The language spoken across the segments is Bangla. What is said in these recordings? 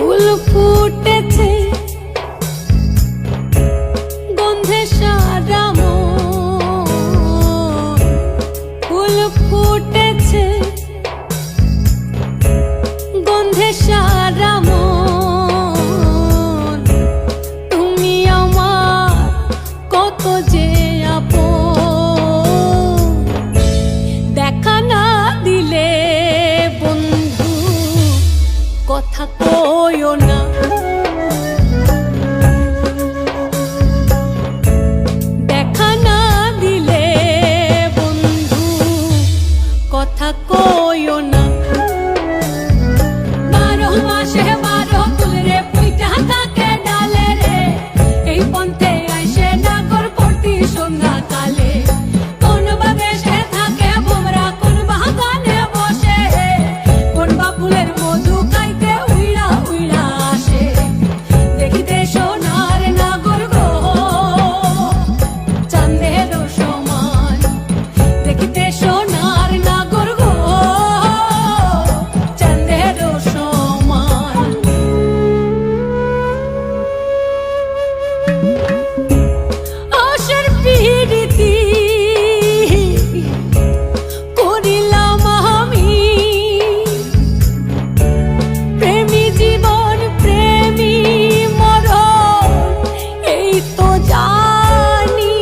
ফুল ফুটেছে গন্ধে সারা মন, ফুল ফুটেছে গন্ধে সারা মন। তুমি আমার কত যে আপন, দেখা না দিলে বন্ধু কথা কইও না। দেখা না দিলে বন্ধু কথা কইও না। 12 মাসে 12 ফুল রে ফুইটা থাকে ডালে রে, এই পন্থে আইসে নাগর প্রতি সন্ধ্যা কালে। কোন বা দেশে থাকে ভোমরা, কোন বাগানে বসে, কোন বা ফুলের মধু খাইতে উইড়া উইড়া আসে। দেখিতে সোনার নাগর গো চাঁদের সমান, দেখিতে সোনার নাগর গো চাঁদের সমান। আশার পিরিতি করিলাম আমি, প্রেমী জীবন প্রেমী মরণ এই তো জানি।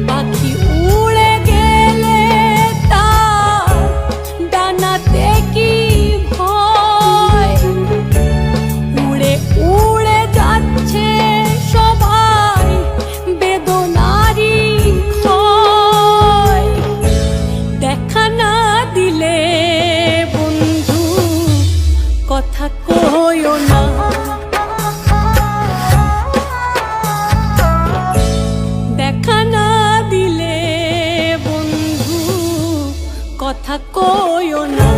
পাখি উড়ে গেলে তার ডানাতে কি ভয়, উড়ে উড়ে যাচ্ছে সবাই বেদনারি ক্ষয়। দেখা না দিলে বন্ধু কথা কইও না। দেখা না দিলে বন্ধু কথা কইও না।